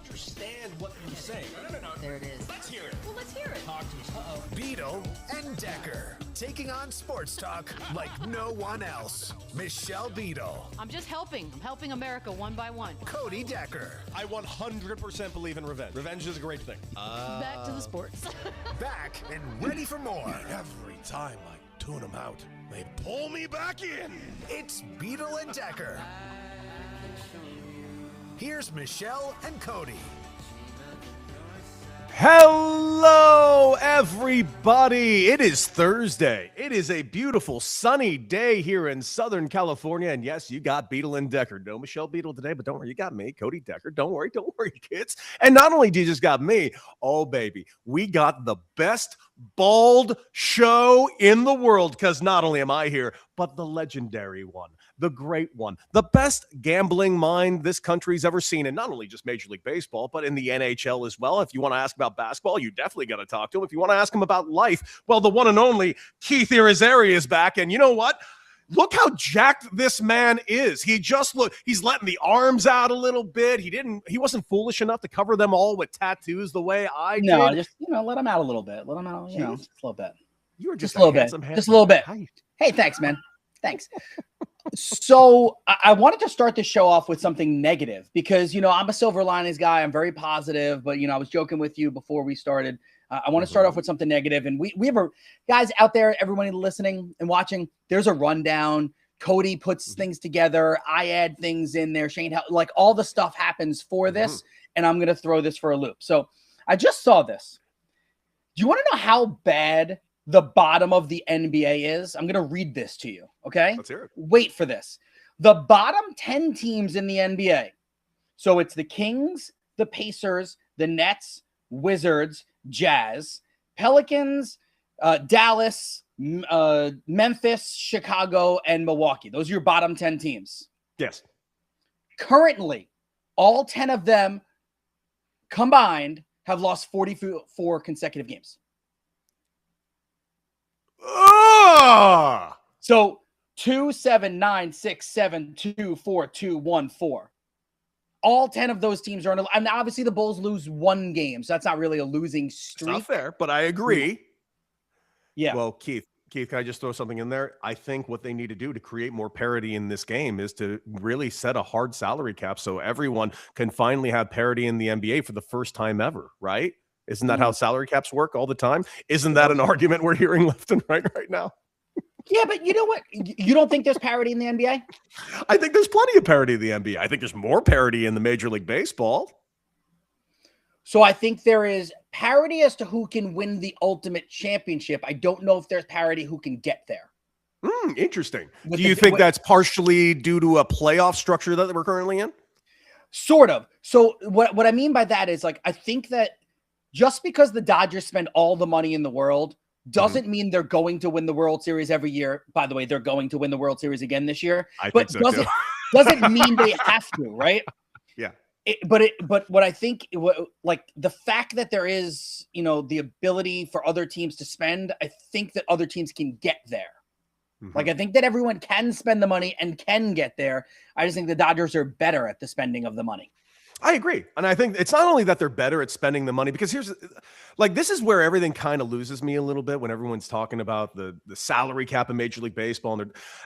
understand what you're saying. No. There it is. Let's hear it. Well, let's hear it. Talk to us. Uh-oh. Beadle and Decker, taking on sports talk like no one else. Michelle Beadle, I'm just helping. I'm helping America one by one. Cody Decker. I 100% believe in revenge. Revenge is a great thing. Back to the sports. Back and ready for more. Every time I tune them out, they pull me back in. It's Beadle and Decker. Here's Michelle and Cody. Hello, everybody. It is Thursday. It is a beautiful sunny day here in Southern California. And yes, you got Beadle and Decker. No Michelle Beadle today, but don't worry, you got me, Cody Decker. Don't worry, kids. And not only do you just got me, oh, baby, we got the best bald show in the world, because not only am I here, but the legendary one, the great one, the best gambling mind this country's ever seen, and not only just Major League Baseball, but in the NHL as well. If you want to ask about basketball, you definitely got to talk to him. If you want to ask him about life, well, the one and only Keith Irizarry is back, and you know what? Look how jacked this man is. He's letting the arms out a little bit. He wasn't foolish enough to cover them all with tattoos the way I did. No, just, let him out a little bit. Let him out, just a little bit. You were just a little bit. Just a little bit. Hey, thanks, man. Thanks. So I wanted to start the show off with something negative because, I'm a silver linings guy. I'm very positive, but, I was joking with you before we started. I want to start off with something negative. And we have guys out there, everyone listening and watching, there's a rundown. Cody puts things together. I add things in there. Shane, like all the stuff happens for this. And I'm going to throw this for a loop. So I just saw this. Do you want to know how bad the bottom of the NBA is? I'm going to read this to you. Okay. Let's hear it. Wait for this. The bottom 10 teams in the NBA. So it's the Kings, the Pacers, the Nets, Wizards, Jazz, Pelicans, Dallas, Memphis, Chicago, and Milwaukee. Those are your bottom 10 teams. Yes. Currently, all 10 of them combined have lost 44 consecutive games. So 2, 7, 9, 6, 7, 2, 4, 2, 1, 4. All 10 of those teams are in and obviously the Bulls lose one game, so that's not really a losing streak. It's not fair, but I agree. Yeah. Well, Keith, can I just throw something in there? I think what they need to do to create more parity in this game is to really set a hard salary cap so everyone can finally have parity in the NBA for the first time ever, right? Isn't that how salary caps work all the time? Isn't that an argument we're hearing left and right now? Yeah, but you know what? You don't think there's parity in the NBA? I think there's plenty of parity in the NBA. I think there's more parity in the Major League Baseball. So I think there is parity as to who can win the ultimate championship. I don't know if there's parity who can get there. Interesting. Do you think that's partially due to a playoff structure that we're currently in? Sort of. So what I mean by that is, like, I think that just because the Dodgers spend all the money in the world doesn't mean they're going to win the World Series every year. By the way, they're going to win the World Series again this year. But doesn't mean they have to, right? Yeah. But what I think, like the fact that there is, the ability for other teams to spend, I think that other teams can get there. Like, I think that everyone can spend the money and can get there. I just think the Dodgers are better at the spending of the money. I agree. And I think it's not only that they're better at spending the money, because this is where everything kind of loses me a little bit when everyone's talking about the salary cap in Major League Baseball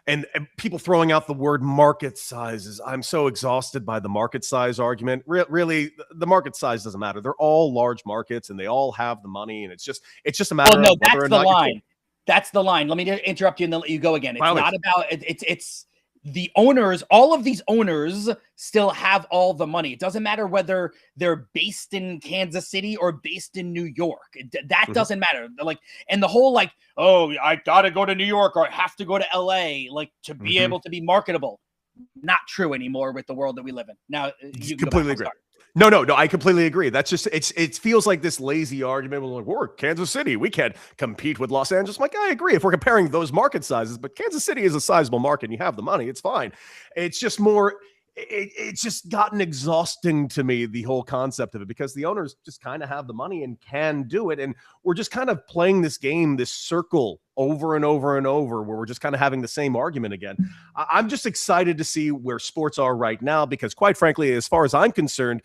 and people throwing out the word market sizes. I'm so exhausted by the market size argument. Really, the market size doesn't matter. They're all large markets and they all have the money. And it's just a matter of whether or not. That's the line. Let me interrupt you and then let you go again. It's not about it's the owners, all of these owners still have all the money. It doesn't matter whether they're based in Kansas City or based in New York. That doesn't matter. Like, and the whole I got to go to New York or I have to go to LA, to be able to be marketable. Not true anymore with the world that we live in. Now, you completely agree. No, I completely agree. That's just, it feels like this lazy argument. We're Kansas City. We can't compete with Los Angeles. I'm like, I agree if we're comparing those market sizes, but Kansas City is a sizable market and you have the money. It's fine. It's just more, it's just gotten exhausting to me, the whole concept of it, because the owners just kind of have the money and can do it. And we're just kind of playing this game, this circle over and over and over, where we're just kind of having the same argument again. I'm just excited to see where sports are right now, because quite frankly, as far as I'm concerned,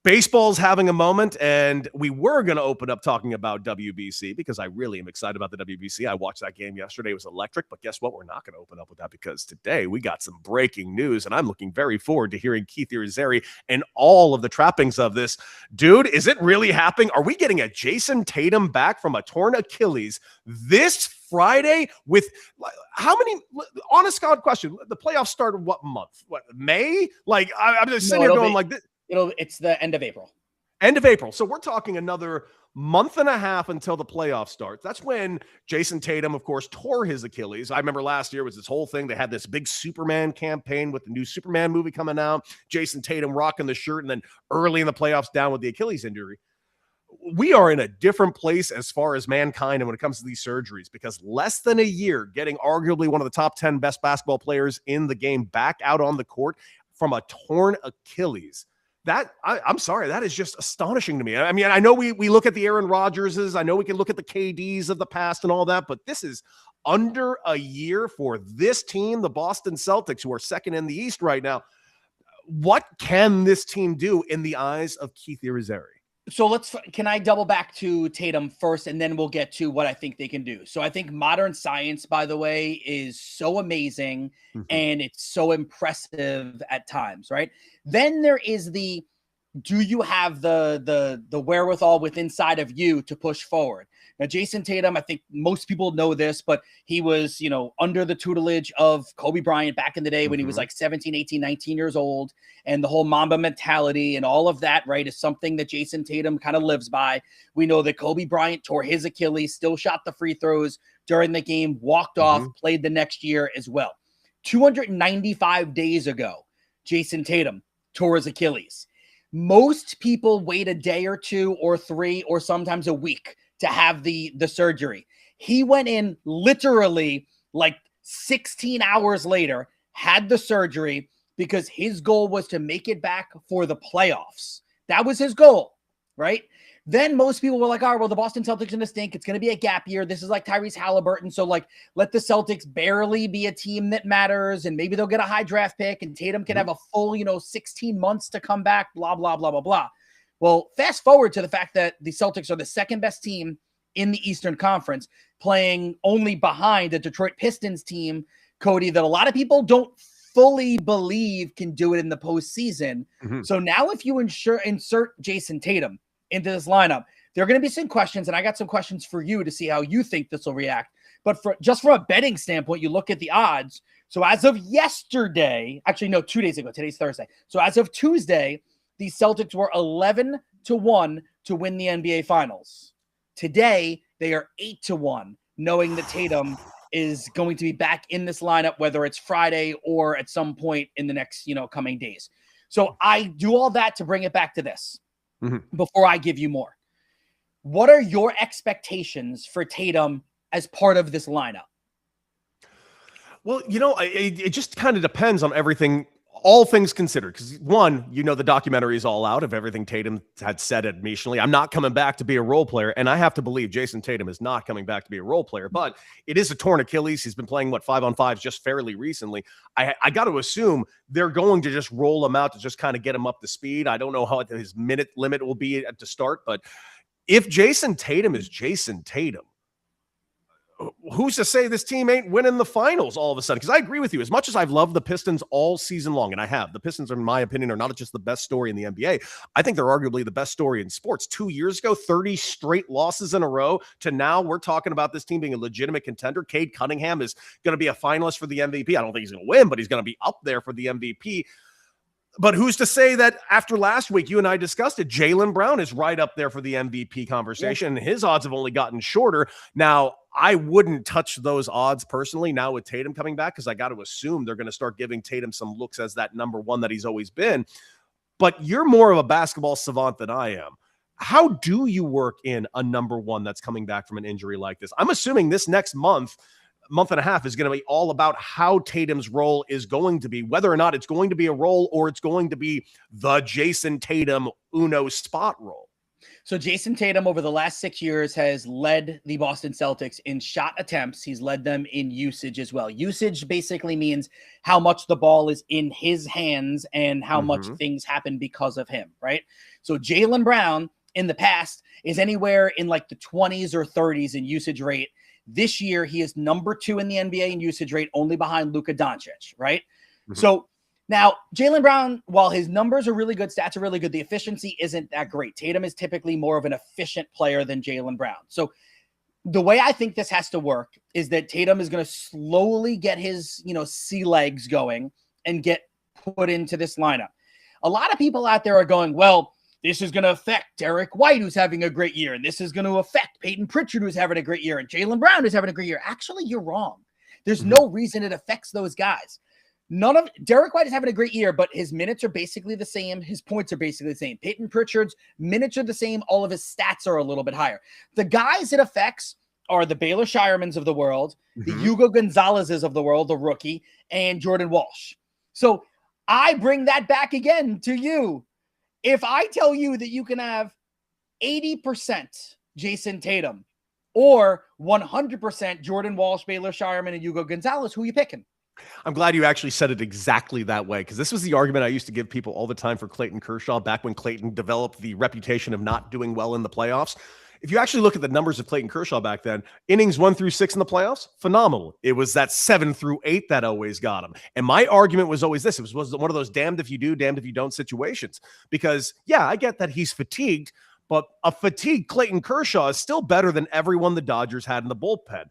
Baseball's having a moment, and we were going to open up talking about WBC because I really am excited about the WBC. I watched that game yesterday. It was electric, but guess what? We're not going to open up with that because today we got some breaking news, and I'm looking very forward to hearing Keith Irizarry and all of the trappings of this. Dude, is it really happening? Are we getting a Jason Tatum back from a torn Achilles this Friday with how many, honest God question, the playoffs started what month? What, May? Like, I'm just sitting here going like this. It's the end of April. End of April. So we're talking another month and a half until the playoff starts. That's when Jason Tatum, of course, tore his Achilles. I remember last year was this whole thing. They had this big Superman campaign with the new Superman movie coming out. Jason Tatum rocking the shirt, and then early in the playoffs down with the Achilles injury. We are in a different place as far as mankind and when it comes to these surgeries, because less than a year getting arguably one of the top 10 best basketball players in the game back out on the court from a torn Achilles. I'm sorry, that is just astonishing to me. I mean, I know we look at the Aaron Rodgerses, I know we can look at the KDs of the past and all that, but this is under a year for this team, the Boston Celtics, who are second in the East right now. What can this team do in the eyes of Keith Irizarry? So can I double back to Tatum first, and then we'll get to what I think they can do. So I think modern science, by the way, is so amazing and it's so impressive at times, right? Then there is do you have the wherewithal within inside of you to push forward? Now, Jason Tatum, I think most people know this, but he was, under the tutelage of Kobe Bryant back in the day when he was like 17, 18, 19 years old. And the whole Mamba mentality and all of that, right, is something that Jason Tatum kind of lives by. We know that Kobe Bryant tore his Achilles, still shot the free throws during the game, walked off, played the next year as well. 295 days ago, Jason Tatum tore his Achilles. Most people wait a day or two or three or sometimes a week to have the surgery. He went in literally like 16 hours later, had the surgery because his goal was to make it back for the playoffs. That was his goal, right? Then most people were like, all right, well, the Boston Celtics are going to stink. It's going to be a gap year. This is like Tyrese Halliburton. So like, let the Celtics barely be a team that matters. And maybe they'll get a high draft pick and Tatum can have a full, 16 months to come back, blah, blah, blah, blah, blah. Well, fast forward to the fact that the Celtics are the second best team in the Eastern Conference, playing only behind the Detroit Pistons team, Cody, that a lot of people don't fully believe can do it in the postseason. So now if you insert Jason Tatum into this lineup, there are going to be some questions, and I got some questions for you to see how you think this will react. But just from a betting standpoint, you look at the odds. So as of yesterday, actually, no, 2 days ago, today's Thursday. So as of Tuesday, the Celtics were 11-1 to win the NBA Finals. Today, they are 8-1, knowing that Tatum is going to be back in this lineup, whether it's Friday or at some point in the next, coming days. So I do all that to bring it back to this before I give you more. What are your expectations for Tatum as part of this lineup? Well, it just kind of depends on everything, all things considered. Because one, the documentary is all out of everything Tatum had said admissionally. I'm not coming back to be a role player. And I have to believe Jason Tatum is not coming back to be a role player. But it is a torn Achilles. He's been playing, 5-on-5s just fairly recently. I got to assume they're going to just roll him out to just kind of get him up to speed. I don't know how his minute limit will be to start. But if Jason Tatum is Jason Tatum, who's to say this team ain't winning the finals all of a sudden? Because I agree with you. As much as I've loved the Pistons all season long, and I have, the Pistons, in my opinion, are not just the best story in the NBA. I think they're arguably the best story in sports. 2 years ago, 30 straight losses in a row, to now we're talking about this team being a legitimate contender. Cade Cunningham is going to be a finalist for the MVP. I don't think he's going to win, but he's going to be up there for the MVP. But who's to say that after last week, you and I discussed it, Jaylen Brown is right up there for the MVP conversation, and his odds have only gotten shorter. Now, I wouldn't touch those odds personally now with Tatum coming back, because I got to assume they're going to start giving Tatum some looks as that number one that he's always been. But you're more of a basketball savant than I am. How do you work in a number one that's coming back from an injury like this? I'm assuming this next month and a half is going to be all about how Tatum's role is going to be, whether or not it's going to be a role or it's going to be the Jason Tatum Uno spot role. So Jason Tatum over the last 6 years has led the Boston Celtics in shot attempts. He's led them in usage as well. Usage basically means how much the ball is in his hands and how much things happen because of him, right? So Jaylen Brown in the past is anywhere in like the 20s or 30s in usage rate. This year, he is number 2 in the NBA in usage rate, only behind Luka Doncic, right? So now, Jaylen Brown, while his numbers are really good, stats are really good, the efficiency isn't that great. Tatum is typically more of an efficient player than Jaylen Brown. So the way I think this has to work is that Tatum is going to slowly get his, sea legs going and get put into this lineup. A lot of people out there are going, well, this is going to affect Derek White, who's having a great year, and this is going to affect Peyton Pritchard, who's having a great year, and Jaylen Brown, who's having a great year. Actually, you're wrong. There's no reason it affects those guys. Derek White is having a great year, but his minutes are basically the same. His points are basically the same. Peyton Pritchard's minutes are the same. All of his stats are a little bit higher. The guys it affects are the Baylor Shiremans of the world, the Hugo Gonzalez's of the world, the rookie, and Jordan Walsh. So I bring that back again to you. If I tell you that you can have 80% Jason Tatum or 100% Jordan Walsh, Baylor Shireman, and Hugo Gonzalez, who are you picking? I'm glad you actually said it exactly that way, because this was the argument I used to give people all the time for Clayton Kershaw back when Clayton developed the reputation of not doing well in the playoffs. If you actually look at the numbers of Clayton Kershaw back then, innings 1 through 6 in the playoffs, phenomenal. It was that 7 through 8 that always got him. And my argument was always this. It was one of those damned if you do, damned if you don't situations. Because, yeah, I get that he's fatigued, but a fatigued Clayton Kershaw is still better than everyone the Dodgers had in the bullpen.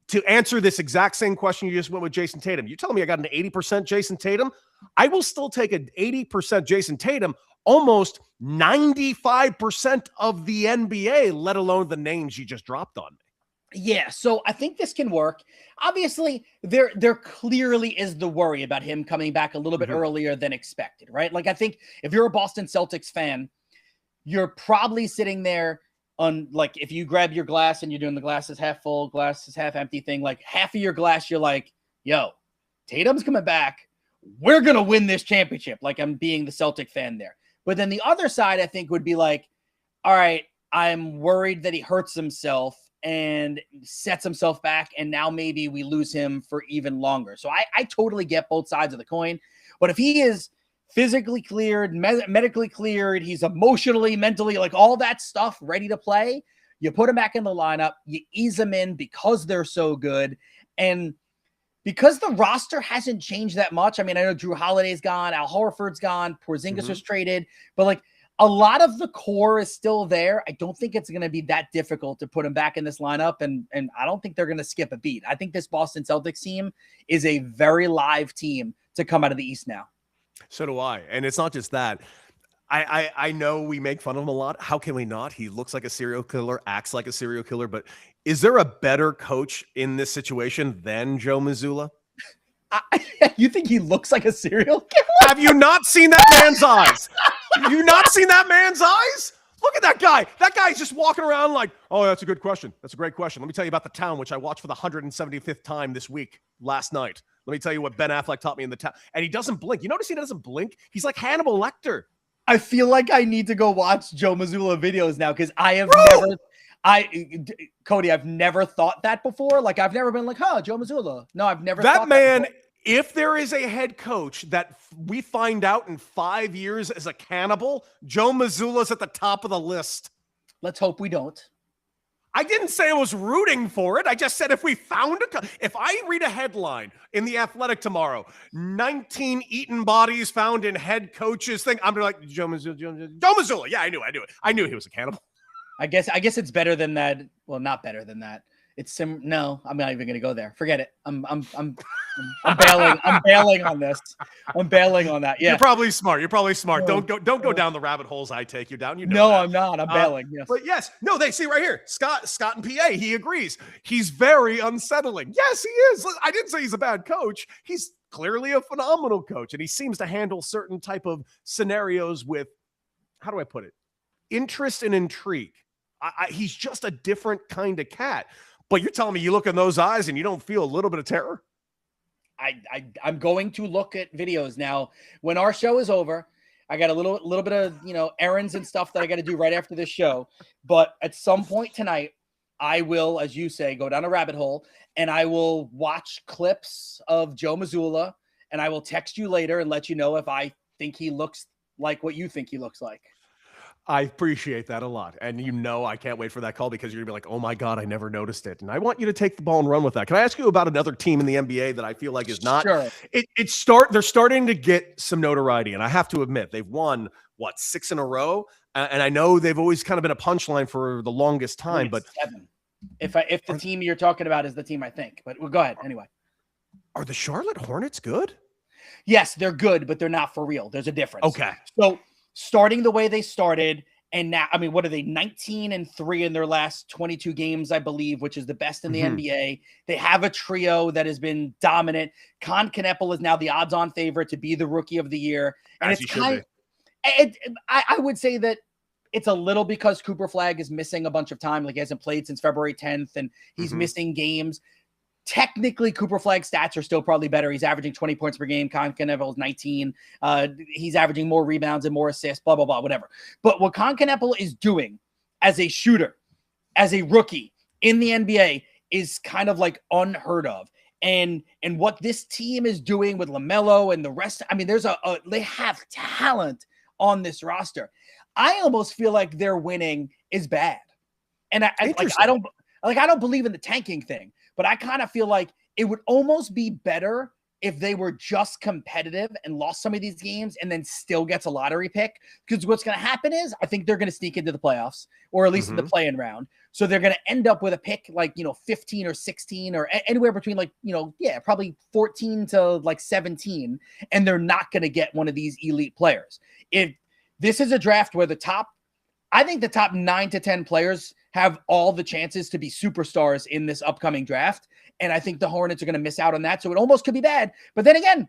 To answer this exact same question you just went with Jason Tatum, you telling me I got an 80% Jason Tatum? I will still take an 80% Jason Tatum, almost 95% of the NBA, let alone the names you just dropped on me. Yeah, so I think this can work. Obviously, there clearly is the worry about him coming back a little bit earlier than expected, right? Like, I think if you're a Boston Celtics fan, you're probably sitting there on, like, if you grab your glass and you're doing the glass is half full, glass is half empty thing, like half of your glass, you're like, yo, Tatum's coming back. We're going to win this championship. Like, I'm being the Celtic fan there. But then the other side, I think, would be like, all right, I'm worried that he hurts himself and sets himself back, and now maybe we lose him for even longer. So I totally get both sides of the coin. But if he is physically cleared, medically cleared, he's emotionally, mentally, like all that stuff ready to play, you put him back in the lineup, you ease him in because they're so good. And because the roster hasn't changed that much, I mean, I know Drew Holiday's gone, Al Horford's gone, Porzingis was traded, but like a lot of the core is still there. I don't think it's going to be that difficult to put him back in this lineup, and I don't think they're going to skip a beat. I think this Boston Celtics team is a very live team to come out of the East now. So do I. And it's not just that. I know we make fun of him a lot. How can we not? He looks like a serial killer, acts like a serial killer. But is there a better coach in this situation than Joe Mazzulla? You think he looks like a serial killer? Have you not seen that man's eyes? Have you not seen that man's eyes? Look at that guy. That guy's just walking around like, oh, that's a good question. That's a great question. Let me tell you about The Town, which I watched for the 175th time this week, last night. Let me tell you what Ben Affleck taught me in The Town. And he doesn't blink. You notice he doesn't blink? He's like Hannibal Lecter. I feel like I need to go watch Joe Mazzulla videos now, because I have Cody, I've never thought that before. Like, I've never been like, huh, Joe Mazzulla. No, I've never thought man. That if there is a head coach that we find out in 5 years is a cannibal, Joe Mazzulla's at the top of the list. Let's hope we don't. I didn't say I was rooting for it. I just said if we found if I read a headline in The Athletic tomorrow, 19 eaten bodies found in head coach's thing, I'm like, Joe Mazzulla. Yeah, I knew it. I knew he was a cannibal. I guess it's better than that. Well, not better than that. It's no, I'm not even going to go there. Forget it. I'm bailing. I'm bailing on this. I'm bailing on that. Yeah. You're probably smart. No, Don't go down the rabbit holes I take you down. No, that. I'm not. I'm bailing. Yes. But yes. No, they see right here. Scott and PA, he agrees. He's very unsettling. Yes, he is. I didn't say he's a bad coach. He's clearly a phenomenal coach, and he seems to handle certain type of scenarios with, how do I put it? Interest and intrigue. He's just a different kind of cat. But you're telling me you look in those eyes and you don't feel a little bit of terror? I'm going to look at videos now. When our show is over, I got a little bit of, errands and stuff that I got to do right after this show. But at some point tonight, I will, as you say, go down a rabbit hole and I will watch clips of Joe Mazzulla, and I will text you later and let you know if I think he looks like what you think he looks like. I appreciate that a lot. And I can't wait for that call because you're going to be like, oh my God, I never noticed it. And I want you to take the ball and run with that. Can I ask you about another team in the NBA that I feel like is not? Sure. They're starting to get some notoriety. And I have to admit, they've won, 6 in a row? And I know they've always kind of been a punchline for the longest time. But 7. If the team you're talking about is the team I think. But go ahead anyway. Are the Charlotte Hornets good? Yes, they're good, but they're not for real. There's a difference. Okay. So starting the way they started, and now, what are they? 19-3 in their last 22 games, I believe, which is the best in the NBA. They have a trio that has been dominant. Con Kneppel is now the odds-on favorite to be the Rookie of the Year, and As I would say that it's a little because Cooper Flagg is missing a bunch of time, like he hasn't played since February 10th, and he's missing games. Technically, Cooper Flagg's stats are still probably better. He's averaging 20 points per game. Con Kneppel is 19. He's averaging more rebounds and more assists, blah, blah, blah, whatever. But what Con Kneppel is doing as a shooter, as a rookie in the NBA is kind of like unheard of. And what this team is doing with LaMelo and the rest, they have talent on this roster. I almost feel like their winning is bad. And I don't believe in the tanking thing. But I kind of feel like it would almost be better if they were just competitive and lost some of these games and then still gets a lottery pick. Because what's going to happen is I think they're going to sneak into the playoffs, or at least in the play-in round. So they're going to end up with a pick 15 or 16 or anywhere between probably 14 to 17. And they're not going to get one of these elite players. If this is a draft where I think the top 9 to 10 players have all the chances to be superstars in this upcoming draft. And I think the Hornets are going to miss out on that. So it almost could be bad. But then again,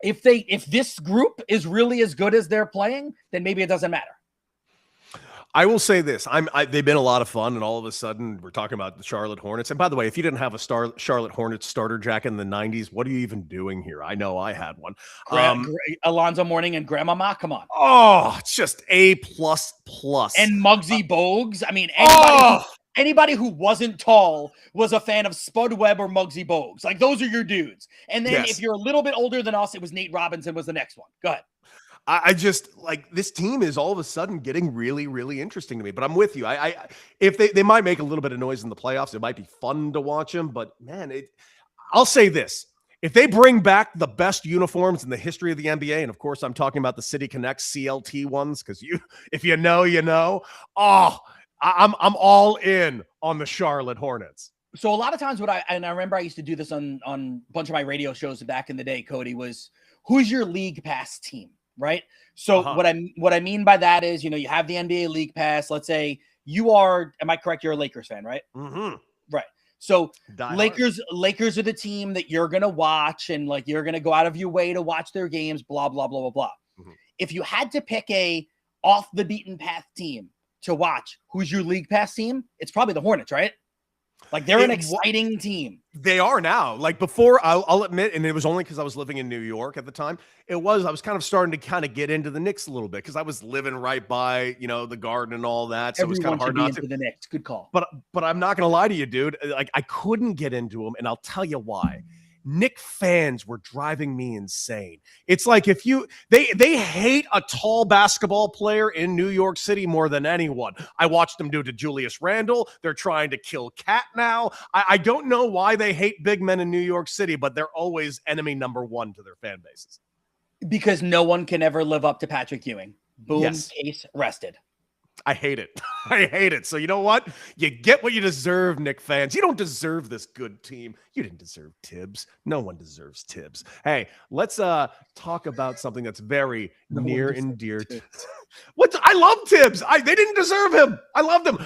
if this group is really as good as they're playing, then maybe it doesn't matter. I will say this. They've been a lot of fun, and all of a sudden we're talking about the Charlotte Hornets. And by the way, if you didn't have a Charlotte Hornets starter jacket in the 90s, what are you even doing here? I know I had one. Alonzo Mourning and Grandmama, come on. Oh, it's just A++. And Muggsy Bogues. Anybody who wasn't tall was a fan of Spud Webb or Muggsy Bogues. Those are your dudes. And then if you're a little bit older than us, it was Nate Robinson was the next one. Go ahead. I just this team is all of a sudden getting really, really interesting to me. But I'm with you. If they might make a little bit of noise in the playoffs, it might be fun to watch them. But man, I'll say this: if they bring back the best uniforms in the history of the NBA, and of course I'm talking about the City Connect CLT ones, because if you know, you know. Oh, I'm all in on the Charlotte Hornets. So a lot of times I remember I used to do this on a bunch of my radio shows back in the day, Cody, was who's your league pass team? Right. So what I mean by that is, you have the NBA League Pass. Let's say you are, am I correct? You're a Lakers fan, right? Mm-hmm. Right. So Die Lakers are the team that you're going to watch, and you're going to go out of your way to watch their games, blah, blah, blah, blah, blah. Mm-hmm. If you had to pick a off the beaten path team to watch, who's your League Pass team? It's probably the Hornets, right? They're an exciting team. They are now. Before, I'll admit, and it was only because I was living in New York at the time. I was kind of starting to get into the Knicks a little bit because I was living right by, the Garden and all that. So Everyone it was kind of hard not to. The Knicks. Good call. But I'm not going to lie to you, dude. I couldn't get into them, and I'll tell you why. Knick fans were driving me insane. It's like they hate a tall basketball player in New York City more than anyone. I watched them do it to Julius Randle. They're trying to kill Cat now. I don't know why they hate big men in New York City, but they're always enemy number one to their fan bases. Because no one can ever live up to Patrick Ewing. Boom, yes. Case rested. I hate it. I hate it. So you know what? You get what you deserve, Knick fans. You don't deserve this good team. You didn't deserve Tibbs. No one deserves Tibbs. Hey, let's talk about something that's very near and dear to I love Tibbs. They didn't deserve him. I loved him.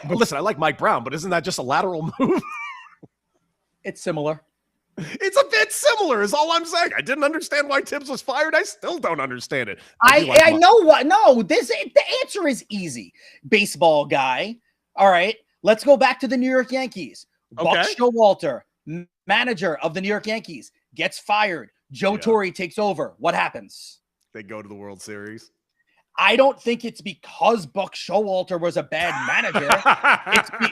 Listen, I like Mike Brown, but isn't that just a lateral move? It's similar. It's a bit similar is all I'm saying. I didn't understand why Tibbs was fired. I still don't understand it. I know what. No, the answer is easy. Baseball guy. All right. Let's go back to the New York Yankees. Okay. Buck Showalter, manager of the New York Yankees, gets fired. Joe Torre takes over. What happens? they go to the World Series? I don't think it's because Buck Showalter was a bad manager.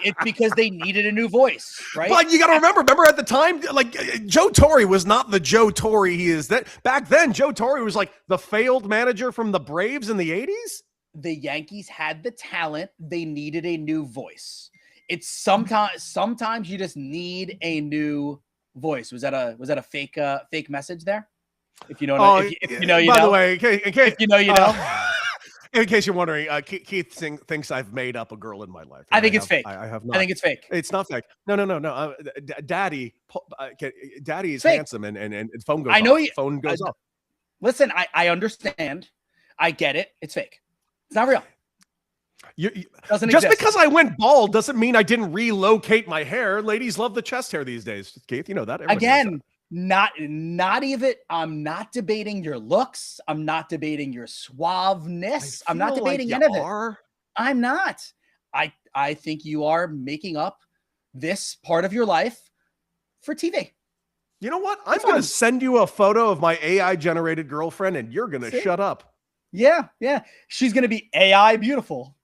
It's because they needed a new voice, right? But you got to remember at the time, like Joe Torre was not the Joe Torre he is. That back then, Joe Torre was like the failed manager from the Braves in the 80s. The Yankees had the talent. They needed a new voice. It's sometimes you just need a new voice. Was that a fake message there? If you know, if you know, you by know. the way, in case, if you know, you know. In case you're wondering, Keith thinks I've made up a girl in my life. I think it's fake. I have not. I think it's fake. It's not fake. No. Daddy is fake. handsome, and phone goes. I know off. Phone goes off. Listen, I understand. I get it. It's fake. It's not real. Doesn't just exist. because I went bald doesn't mean I didn't relocate my hair. Ladies love the chest hair these days. Keith, you know that. Everybody knows that. Not even. I'm not debating your looks. I'm not debating your suaveness. I'm not debating any of it. I'm not. I think you are making up this part of your life for TV. You know what? I'm going to send you a photo of my AI generated girlfriend, and you're going to shut up. Yeah. She's going to be AI beautiful.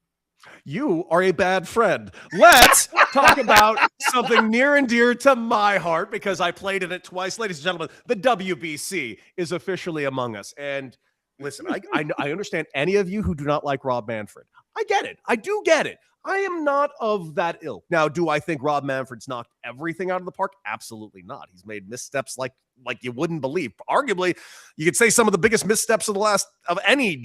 You are a bad friend. Let's talk about something near and dear to my heart because I played in it twice. Ladies and gentlemen, the WBC is officially among us. And listen, I understand any of you who do not like Rob Manfred. I get it. I do get it. I am not of that ilk. Now, do I think Rob Manfred's knocked everything out of the park? Absolutely not. He's made missteps like you wouldn't believe. Arguably, you could say some of the biggest missteps of any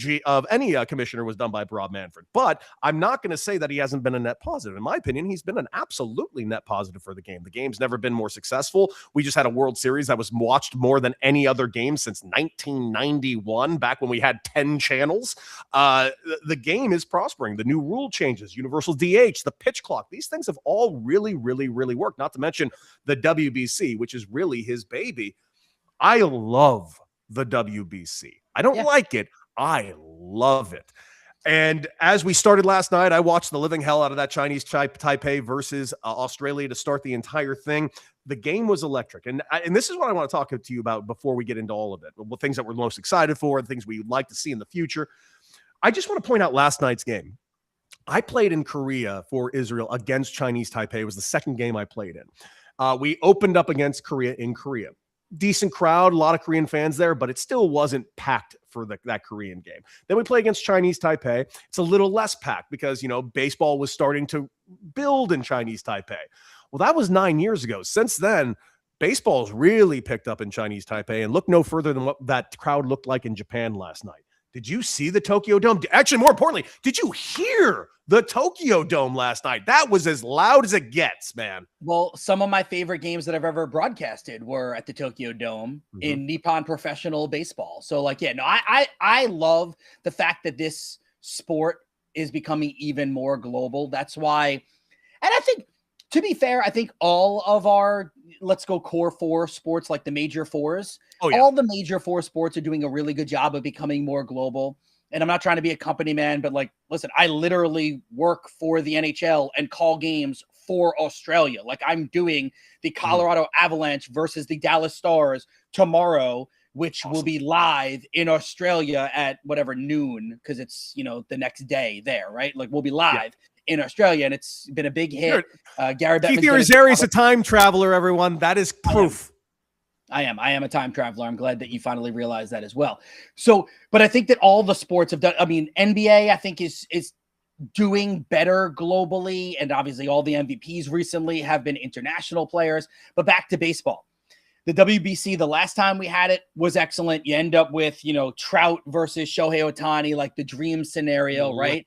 commissioner was done by Rob Manfred. But I'm not going to say that he hasn't been a net positive. In my opinion, he's been an absolutely net positive for the game. The game's never been more successful. We just had a World Series that was watched more than any other game since 1991, back when we had 10 channels. The game is prospering. The new rule changes, universal DH, the pitch clock. These things have all really, really, really worked. Not to mention the WBC, which is really his baby. I love the WBC. I don't like it. I love it. And as we started last night, I watched the living hell out of that Chinese Taipei versus Australia to start the entire thing. The game was electric. And this is what I want to talk to you about before we get into all of it. The things that we're most excited for, the things we would like to see in the future. I just want to point out last night's game. I played in Korea for Israel against Chinese Taipei. It was the second game I played in. We opened up against Korea in Korea. Decent crowd, a lot of Korean fans there, but it still wasn't packed for that Korean game. Then we play against Chinese Taipei. It's a little less packed because, baseball was starting to build in Chinese Taipei. Well, that was 9 years ago. Since then, baseball's really picked up in Chinese Taipei, and look no further than what that crowd looked like in Japan last night. Did you see the Tokyo Dome? Actually, more importantly, did you hear the Tokyo Dome last night? That was as loud as it gets, man. Well, some of my favorite games that I've ever broadcasted were at the Tokyo Dome in Nippon professional baseball. So, I love the fact that this sport is becoming even more global. That's why, and I think, to be fair, I think all of our, let's go core four sports, like the major fours, all the major four sports are doing a really good job of becoming more global. And I'm not trying to be a company man, but listen, I literally work for the NHL and call games for Australia. Like, I'm doing the Colorado Avalanche versus the Dallas Stars tomorrow, which will be live in Australia at whatever noon, because it's, the next day there, right? Like, we'll be live in Australia, and it's been a big hit. Gary Bettman's Keith Irizarry is a time traveler, everyone. That is proof. I am a time traveler. I'm glad that you finally realized that as well. So, but I think that all the sports have done, NBA, I think is doing better globally. And obviously all the MVPs recently have been international players, but back to baseball. The WBC, the last time we had it was excellent. You end up with, Trout versus Shohei Ohtani, like the dream scenario, right?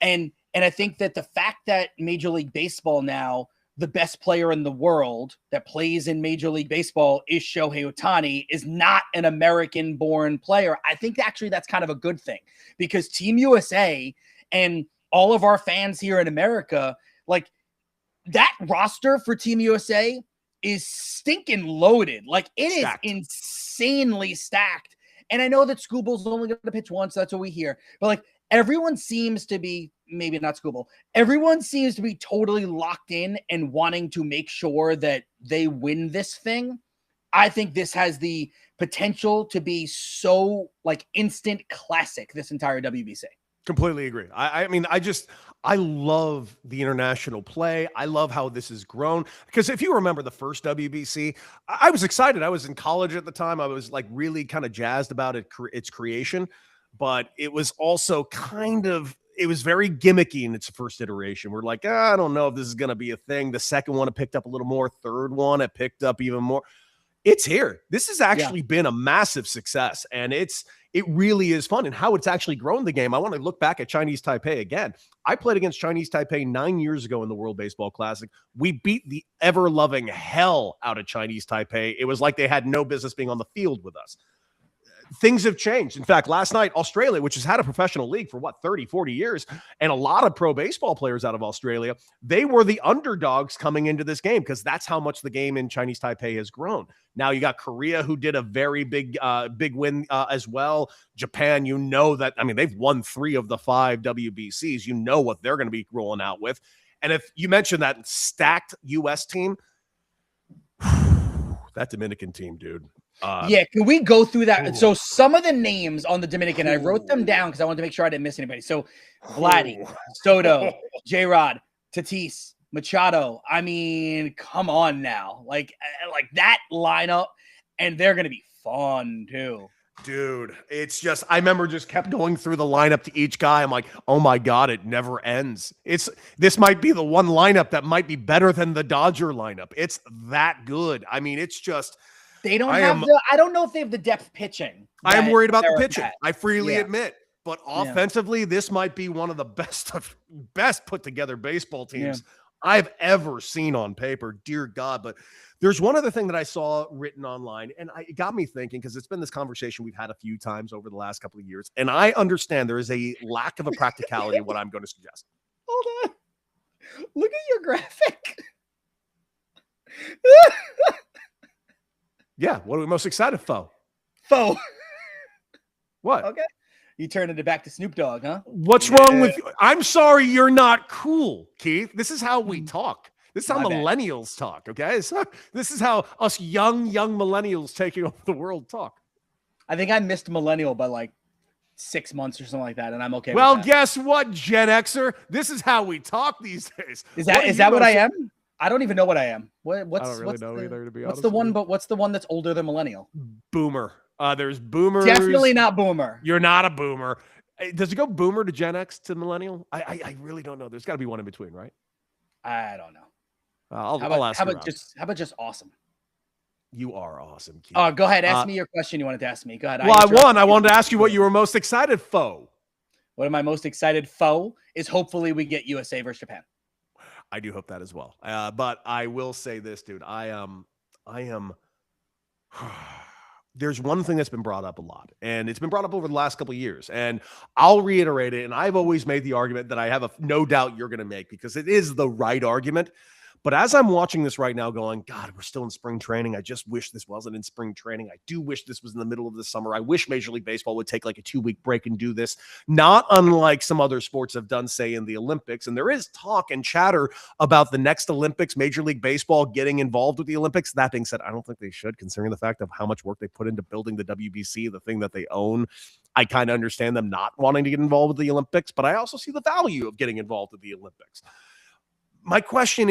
And I think that the fact that Major League Baseball now, the best player in the world that plays in Major League Baseball is Shohei Ohtani, is not an American-born player. I think actually that's kind of a good thing, because Team USA and all of our fans here in America, like, that roster for Team USA is stinking loaded. Like, it is insanely stacked. And I know that Scooble's only going to pitch once. So that's what we hear. But everyone seems to be, maybe not Scooble, everyone seems to be totally locked in and wanting to make sure that they win this thing. I think this has the potential to be so like instant classic, this entire WBC. Completely agree. I mean, I love the international play. I love how this has grown. Because if you remember the first WBC, I was excited. I was in college at the time. I was like really kind of jazzed about its creation, but it was also it was very gimmicky in its first iteration. We're like, I don't know if this is going to be a thing. The second one, it picked up a little more. Third one, it picked up even more. It's here. This has actually been a massive success, and it really is fun. And how it's actually grown the game. I want to look back at Chinese Taipei again. I played against Chinese Taipei 9 years ago in the World Baseball Classic. We beat the ever-loving hell out of Chinese Taipei. It was like they had no business being on the field with us. Things have changed. In fact, last night, Australia, which has had a professional league for 30, 40 years, and a lot of pro baseball players out of Australia, they were the underdogs coming into this game because that's how much the game in Chinese Taipei has grown. Now you got Korea, who did a very big win as well. Japan, they've won 3 of the 5 WBCs. You know what they're going to be rolling out with. And if you mentioned that stacked U.S. team, that Dominican team, dude. Can we go through that? Ooh. So some of the names on the Dominican, I wrote them down because I wanted to make sure I didn't miss anybody. So Vladdy, Soto, J-Rod, Tatis, Machado. I mean, come on now. Like that lineup, and they're going to be fun too. Dude, it's just, I remember just kept going through the lineup to each guy. I'm like, oh my God, it never ends. This might be the one lineup that might be better than the Dodger lineup. It's that good. I mean, it's just, I don't know if they have the depth pitching. I am worried about the pitching. I freely admit, but offensively, this might be one of the best put together baseball teams I've ever seen on paper. Dear God. But there's one other thing that I saw written online, and it got me thinking, because it's been this conversation we've had a few times over the last couple of years. And I understand there is a lack of a practicality in what I'm going to suggest. Hold on. Look at your graphic. Yeah, what are we most excited for? What? Okay. You turned it back to Snoop Dogg, huh? What's wrong with you? I'm sorry, you're not cool, Keith. This is how we talk. This is how millennials talk, okay? This is how us young millennials taking over the world talk. I think I missed millennial by like 6 months or something like that, and I'm okay with that. Guess what, Gen Xer? This is how we talk these days. Is that what I am? I don't even know what I am. I don't really know either, to be honest. What's the one that's older than millennial? Boomer. There's boomers. Definitely not boomer. You're not a boomer. Does it go boomer to Gen X to millennial? I really don't know. There's got to be one in between, right? I don't know. I'll ask. How about just awesome? You are awesome, Keith. Go ahead. Ask me your question you wanted to ask me. Go ahead. Well, I wanted to ask you what you were most excited for. What am I most excited for is hopefully we get USA versus Japan. I do hope that as well. But I will say this, dude. I am. There's one thing that's been brought up a lot, and it's been brought up over the last couple of years, and I'll reiterate it. And I've always made the argument that I have no doubt you're going to make, because it is the right argument. But as I'm watching this right now going, God, we're still in spring training. I just wish this wasn't in spring training. I do wish this was in the middle of the summer. I wish Major League Baseball would take like a 2-week break and do this, not unlike some other sports have done, say, in the Olympics. And there is talk and chatter about the next Olympics, Major League Baseball getting involved with the Olympics. That being said, I don't think they should, considering the fact of how much work they put into building the WBC, the thing that they own. I kind of understand them not wanting to get involved with the Olympics, but I also see the value of getting involved with the Olympics. My question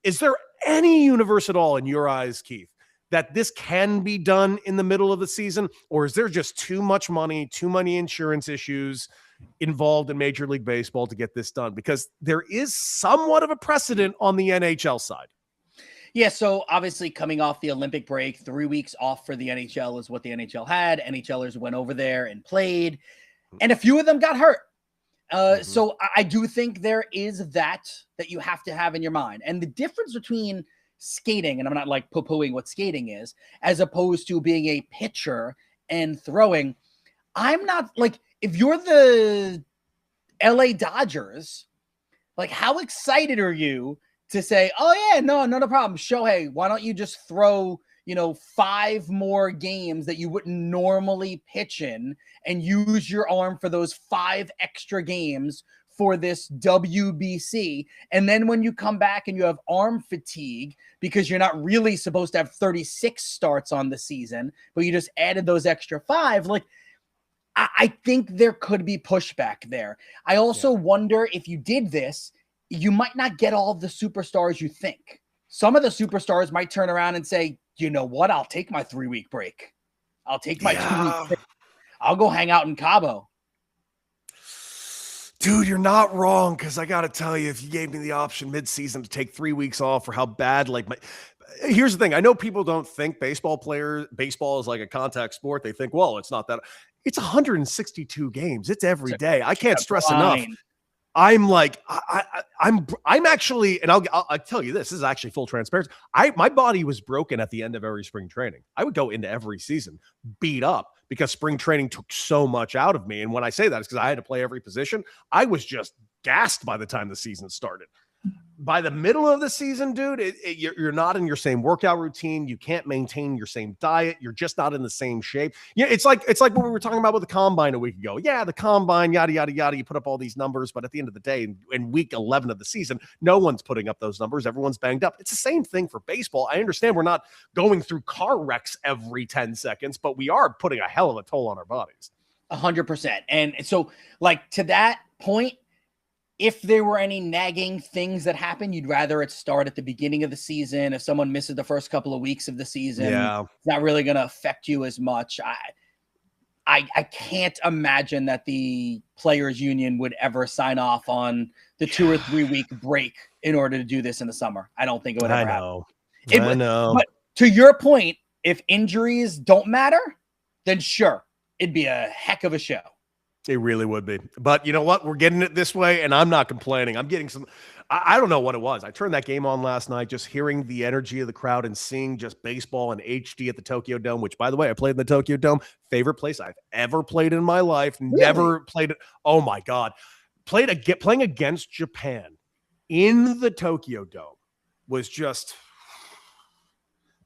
is there any universe at all in your eyes, Keith, that this can be done in the middle of the season? Or is there just too much money, too many insurance issues involved in Major League Baseball to get this done? Because there is somewhat of a precedent on the NHL side. Yeah, so obviously coming off the Olympic break, 3 weeks off for the NHL is what the NHL had. NHLers went over there and played, and a few of them got hurt. So I do think there is that you have to have in your mind. And the difference between skating, and I'm not like poo-pooing what skating is, as opposed to being a pitcher and throwing, I'm not like, if you're the LA Dodgers, like how excited are you to say, oh yeah, no problem. Shohei, why don't you just throw 5 more games that you wouldn't normally pitch in and use your arm for those 5 extra games for this WBC. And then when you come back and you have arm fatigue because you're not really supposed to have 36 starts on the season, but you just added those extra 5, like, I think there could be pushback there. I also wonder if you did this, you might not get all the superstars you think. Some of the superstars might turn around and say, you know what? I'll take my 3-week break. I'll take my 2-week break. I'll go hang out in Cabo. Dude, you're not wrong, because I got to tell you, if you gave me the option mid-season to take 3 weeks off, or how bad, like, here's the thing. I know people don't think baseball is like a contact sport. They think, well, it's not that. It's 162 games. It's every day. I can't stress enough. I'm like, I'm actually, and I'll tell you this is actually full transparency. My body was broken at the end of every spring training. I would go into every season beat up because spring training took so much out of me. And when I say that, it's because I had to play every position. I was just gassed by the time the season started. By the middle of the season, dude, you're not in your same workout routine. You can't maintain your same diet. You're just not in the same shape. Yeah, it's like what we were talking about with the combine a week ago. Yeah, the combine, yada, yada, yada. You put up all these numbers, but at the end of the day, in week 11 of the season, no one's putting up those numbers. Everyone's banged up. It's the same thing for baseball. I understand we're not going through car wrecks every 10 seconds, but we are putting a hell of a toll on our bodies. 100%. And so, like, to that point, if there were any nagging things that happen, you'd rather it start at the beginning of the season. If someone misses the first couple of weeks of the season, it's not really going to affect you as much. I can't imagine that the players union would ever sign off on the 2 or 3 week break in order to do this in the summer. I don't think it would ever happen. I know. But to your point, if injuries don't matter, then sure, it'd be a heck of a show. It really would be. But you know what? We're getting it this way, and I'm not complaining. I'm getting some – I don't know what it was. I turned that game on last night, just hearing the energy of the crowd and seeing just baseball in HD at the Tokyo Dome, which, by the way, I played in the Tokyo Dome. Favorite place I've ever played in my life. Really? Never played it. Oh, my God. Playing against Japan in the Tokyo Dome was just –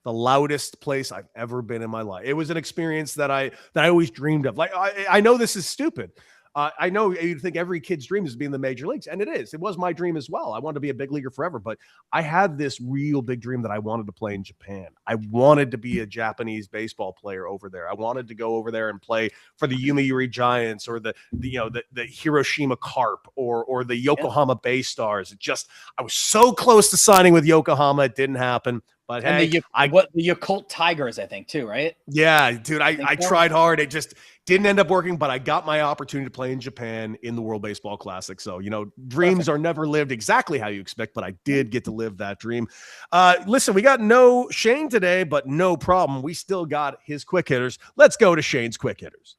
the loudest place I've ever been in my life. It was an experience that I always dreamed of. Like, I know this is stupid. I know you'd think every kid's dream is to be in the major leagues, and it is. It was my dream as well. I wanted to be a big leaguer forever, but I had this real big dream that I wanted to play in Japan. I wanted to be a Japanese baseball player over there. I wanted to go over there and play for the Yomiuri Giants or the Hiroshima Carp or the Yokohama Bay Stars. I was so close to signing with Yokohama. It didn't happen. But hey, the Yakult Tigers, I think, too, right? Yeah, dude, I tried hard. It just didn't end up working, but I got my opportunity to play in Japan in the World Baseball Classic. So, dreams are never lived exactly how you expect, but I did get to live that dream. Listen, we got no Shane today, but no problem. We still got his quick hitters. Let's go to Shane's quick hitters.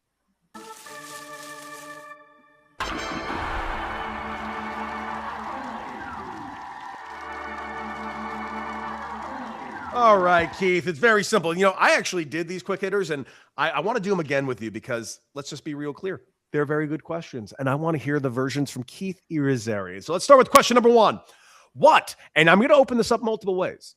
All right, Keith, it's very simple. I actually did these quick hitters, and I want to do them again with you because let's just be real clear. They're very good questions, and I want to hear the versions from Keith Irizarry. So let's start with question number 1. What? And I'm going to open this up multiple ways.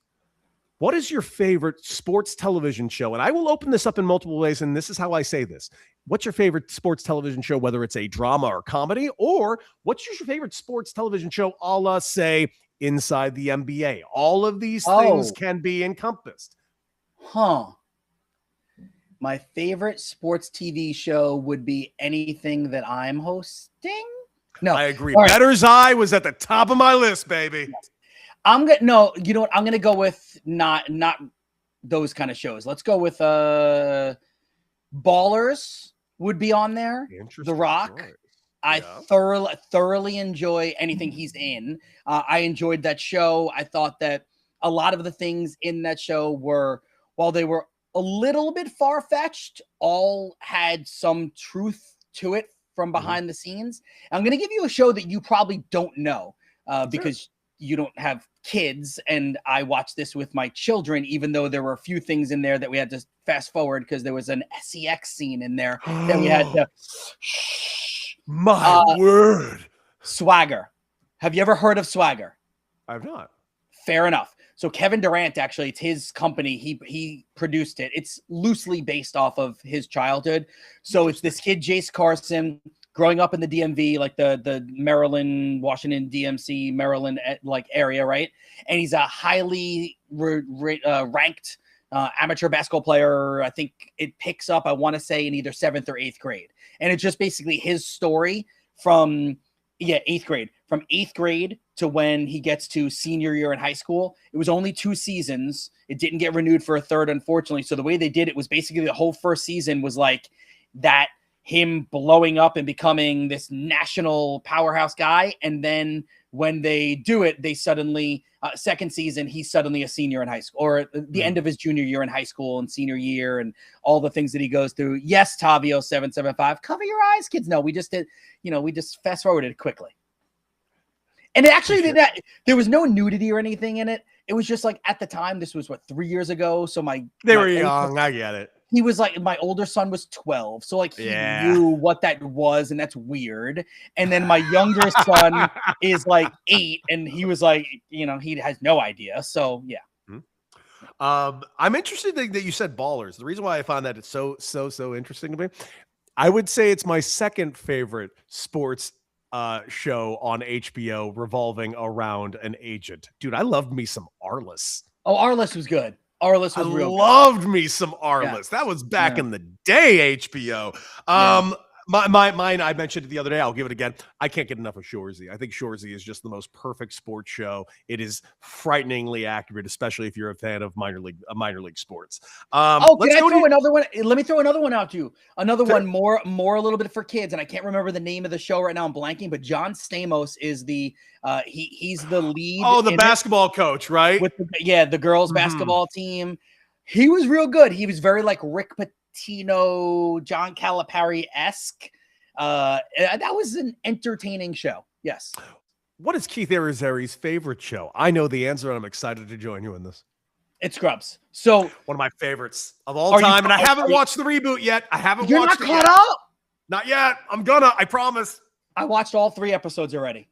What is your favorite sports television show? And I will open this up in multiple ways, and this is how I say this. What's your favorite sports television show, whether it's a drama or comedy, or what's your favorite sports television show a la, say, Inside the NBA? All of these things can be encompassed. My favorite sports TV show would be anything that I'm hosting. No, I agree. Better's Eye was at the top of my list, baby. I'm gonna go with not those kind of shows. Let's go with Ballers would be on there. The Rock. Choice. I thoroughly enjoy anything he's in. I enjoyed that show. I thought that a lot of the things in that show were, while they were a little bit far-fetched, all had some truth to it from behind the scenes. I'm going to give you a show that you probably don't know because you don't have kids, and I watched this with my children, even though there were a few things in there that we had to fast forward because there was an sex scene in there that we had to My word. Swagger. Have you ever heard of Swagger? I've not. Fair enough. So Kevin Durant, actually, it's his company. He produced it. It's loosely based off of his childhood. So it's this kid, Jace Carson, growing up in the DMV, like the Maryland, Washington, DMC, Maryland like area, right? And he's a highly ranked amateur basketball player. I think it picks up, I want to say, in either 7th or 8th grade. And it's just basically his story from 8th grade. From 8th grade to when he gets to senior year in high school. It was only 2 seasons. It didn't get renewed for a third, unfortunately. So the way they did it was basically the whole first season was like that, him blowing up and becoming this national powerhouse guy. And then when they do it, they suddenly, second season, he's suddenly a senior in high school, or the end of his junior year in high school and senior year and all the things that he goes through. Yes, Tavio 775, cover your eyes, kids. No, we just did, we just fast forwarded quickly. And it actually did that. There was no nudity or anything in it. It was just like, at the time, this was 3 years ago. So they were young. I get it. He was like, my older son was 12. So like he knew what that was. And that's weird. And then my younger son is like 8. And he was like, he has no idea. So yeah. I'm interested that you said ballers. The reason why I found that it's so interesting to me, I would say it's my second favorite sports show on HBO revolving around an agent. Dude, I loved me some Arliss. Oh, Arliss was good. Arliss was real good. Loved me some Arliss. Yeah. That was back in the day, HBO. Mine, I mentioned it the other day. I'll give it again. I can't get enough of Shoresy. I think Shoresy is just the most perfect sports show. It is frighteningly accurate, especially if you're a fan of minor league sports. Can I throw another one? Let me throw another one out to you. Another one more a little bit for kids, and I can't remember the name of the show right now. I'm blanking, but John Stamos is the he's the lead. Oh, the basketball coach, right? With the girls basketball team. He was real good. He was very like Rick Pitino, John Calipari-esque. That was an entertaining show. Yes. What is Keith Irizarry's favorite show? I know the answer, and I'm excited to join you in this. It's Scrubs. So one of my favorites of all time, and I haven't watched the reboot yet. You're not caught up? Not yet. I'm gonna. I promise. I watched all 3 episodes already.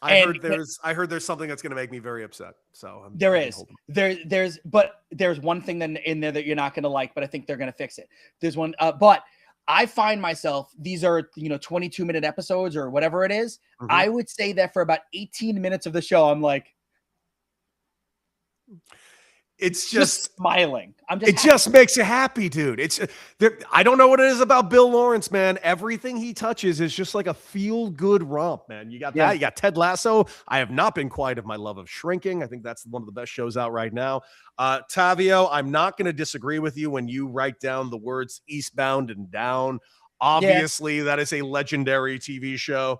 I heard there's something that's going to make me very upset. So there's one thing then in there that you're not going to like, but I think they're going to fix it. There's one, but I find myself, these are, 22-minute episodes or whatever it is. I would say that for about 18 minutes of the show, I'm like, it's just smiling. Just makes you happy, dude. I don't know what it is about Bill Lawrence, man. Everything he touches is just like a feel-good romp, man. You got that. You got Ted Lasso. I have not been quiet of my love of Shrinking. I think that's one of the best shows out right now. Tavio, I'm not going to disagree with you when you write down the words Eastbound and Down. Obviously, that is a legendary TV show.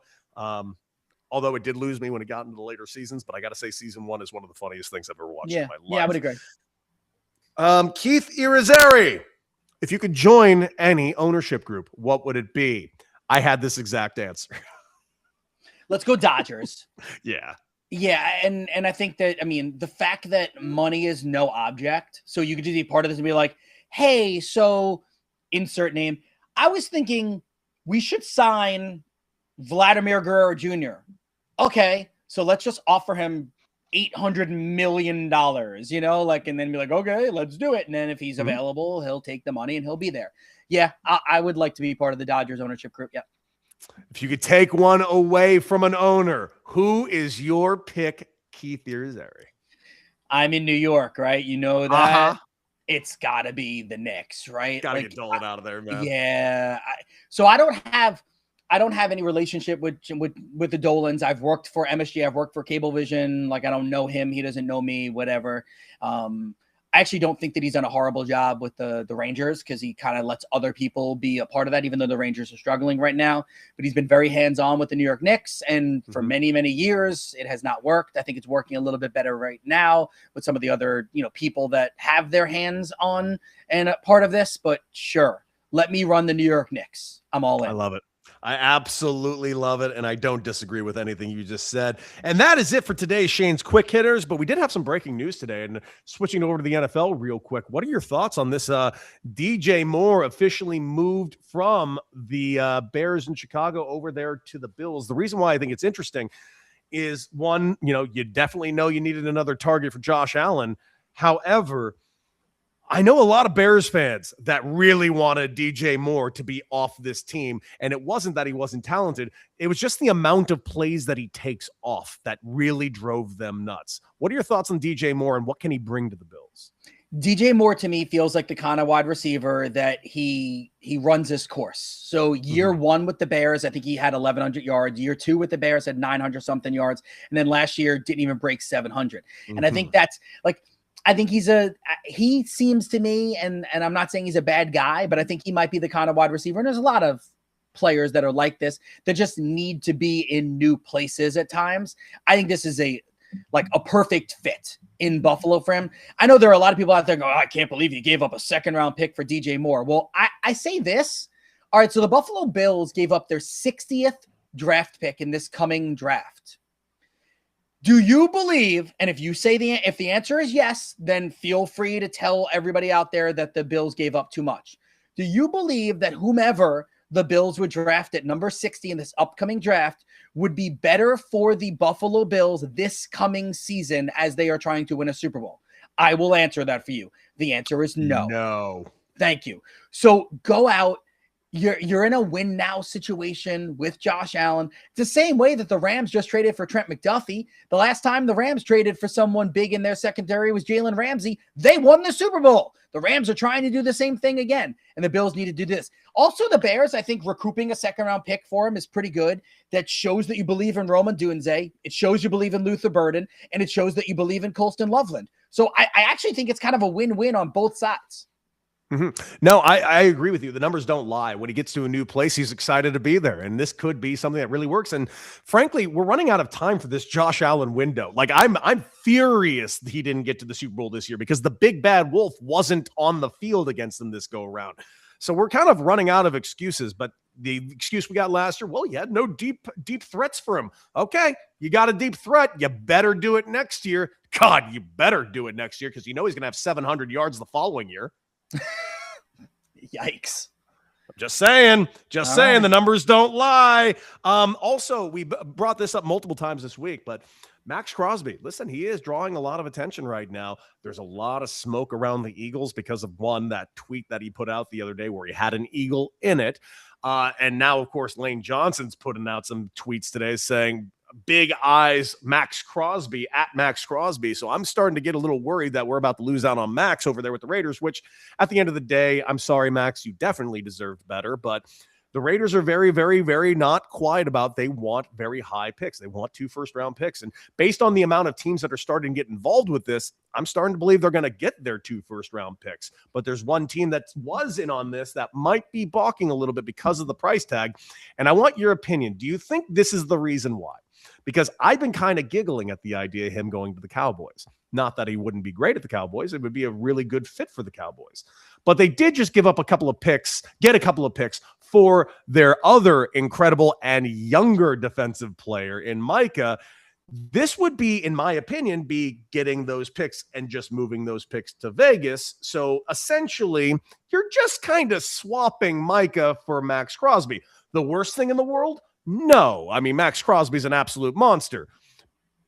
Although it did lose me when it got into the later seasons, but I got to say season 1 is one of the funniest things I've ever watched in my life. Yeah, I would agree. Keith Irizarry, if you could join any ownership group, what would it be? I had this exact answer. Let's go Dodgers. Yeah. Yeah, and I think that, the fact that money is no object, so you could just be part of this and be like, hey, so insert name. I was thinking we should sign Vladimir Guerrero Jr. Okay, so let's just offer him $800 million, and then be like, okay, let's do it. And then if he's available, he'll take the money and he'll be there. Yeah, I would like to be part of the Dodgers ownership group. Yeah. If you could take one away from an owner, who is your pick, Keith Irizarry? I'm in New York, right? You know that. It's got to be the Knicks, right? Got to get Dolan out of there, man. Yeah. So I don't have any relationship with the Dolans. I've worked for MSG. I've worked for Cablevision. Like, I don't know him. He doesn't know me, whatever. I actually don't think that he's done a horrible job with the Rangers, because he kind of lets other people be a part of that, even though the Rangers are struggling right now. But he's been very hands-on with the New York Knicks. And for many, many years, it has not worked. I think it's working a little bit better right now with some of the other, people that have their hands on and a part of this. But sure, let me run the New York Knicks. I'm all in. I love it. I absolutely love it, and I don't disagree with anything you just said. And that is it for today's Shane's Quick Hitters, but we did have some breaking news today. And switching over to the NFL real quick, what are your thoughts on this? DJ Moore officially moved from the Bears in Chicago over there to the Bills. The reason why I think it's interesting is, one, you definitely know you needed another target for Josh Allen. However, I know a lot of Bears fans that really wanted DJ Moore to be off this team, and it wasn't that he wasn't talented. It was just the amount of plays that he takes off that really drove them nuts. What are your thoughts on DJ Moore, and what can he bring to the Bills? DJ Moore to me feels like the kind of wide receiver that he runs his course. So year one with the Bears, I think he had 1,100 yards. Year two with the Bears had 900 something yards. And then last year didn't even break 700. And I think that's like, I think he seems to me, and I'm not saying he's a bad guy, but I think he might be the kind of wide receiver. And there's a lot of players that are like this that just need to be in new places at times. I think this is a perfect fit in Buffalo for him. I know there are a lot of people out there going, oh, I can't believe you gave up a second-round pick for DJ Moore. Well, I say this. All right, so the Buffalo Bills gave up their 60th draft pick in this coming draft. Do you believe, and if the answer is yes, then feel free to tell everybody out there that the Bills gave up too much. Do you believe that whomever the Bills would draft at number 60 in this upcoming draft would be better for the Buffalo Bills this coming season as they are trying to win a Super Bowl? I will answer that for you. The answer is no. No. Thank you. So go out. You're in a win now situation with Josh Allen. It's the same way that the Rams just traded for Trent McDuffie. The last time the Rams traded for someone big in their secondary was Jalen Ramsey. They won the Super Bowl. The Rams are trying to do the same thing again, and the Bills need to do this. Also, the Bears, I think recouping a second-round pick for him is pretty good. That shows that you believe in Roman Dunze. It shows you believe in Luther Burden, and it shows that you believe in Colston Loveland. So I actually think it's kind of a win-win on both sides. No, I agree with you. The numbers don't lie. When he gets to a new place, he's excited to be there. And this could be something that really works. And frankly, we're running out of time for this Josh Allen window. Like I'm furious that he didn't get to the Super Bowl this year because the big bad wolf wasn't on the field against them this go around. So we're kind of running out of excuses, but the excuse we got last year, well, you had no deep threats for him. Okay, you got a deep threat. You better do it next year. God, you better do it next year because you know he's going to have 700 yards the following year. Yikes. Just saying, the numbers don't lie. Also, we brought this up multiple times this week, but Max Crosby, listen, he is drawing a lot of attention right now. There's a lot of smoke around the Eagles because of that tweet that he put out the other day where he had an eagle in it. And now, of course, Lane Johnson's putting out some tweets today saying, big eyes, Max Crosby at Max Crosby. So I'm starting to get a little worried that we're about to lose out on Max over there with the Raiders, which at the end of the day, I'm sorry, Max, you definitely deserved better. But the Raiders are very, very, very not quiet about they want very high picks. They want 2 first-round picks. And based on the amount of teams that are starting to get involved with this, I'm starting to believe they're going to get their 2 first-round picks. But there's one team that was in on this that might be balking a little bit because of the price tag. And I want your opinion. Do you think this is the reason why? Because I've been kind of giggling at the idea of him going to the Cowboys. Not that he wouldn't be great at the Cowboys. It would be a really good fit for the Cowboys. But they did just get a couple of picks for their other incredible and younger defensive player in Micah. This would be, in my opinion, be getting those picks and just moving those picks to Vegas. So essentially, you're just kind of swapping Micah for Max Crosby. The worst thing in the world? No. I mean, Max Crosby's an absolute monster,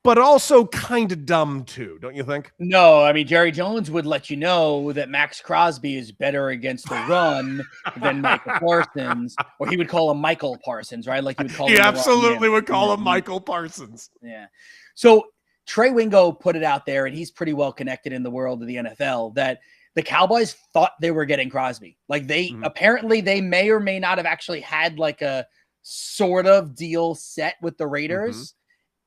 but also kind of dumb too, don't you think? No, I mean, Jerry Jones would let you know that Max Crosby is better against the run than Michael Parsons, or he would call him Michael Parsons, right? Like he would call him. He absolutely would call him Michael Parsons. Yeah. So Trey Wingo put it out there, and he's pretty well connected in the world of the NFL, that the Cowboys thought they were getting Crosby. Like apparently they may or may not have actually had like a sort of deal set with the Raiders,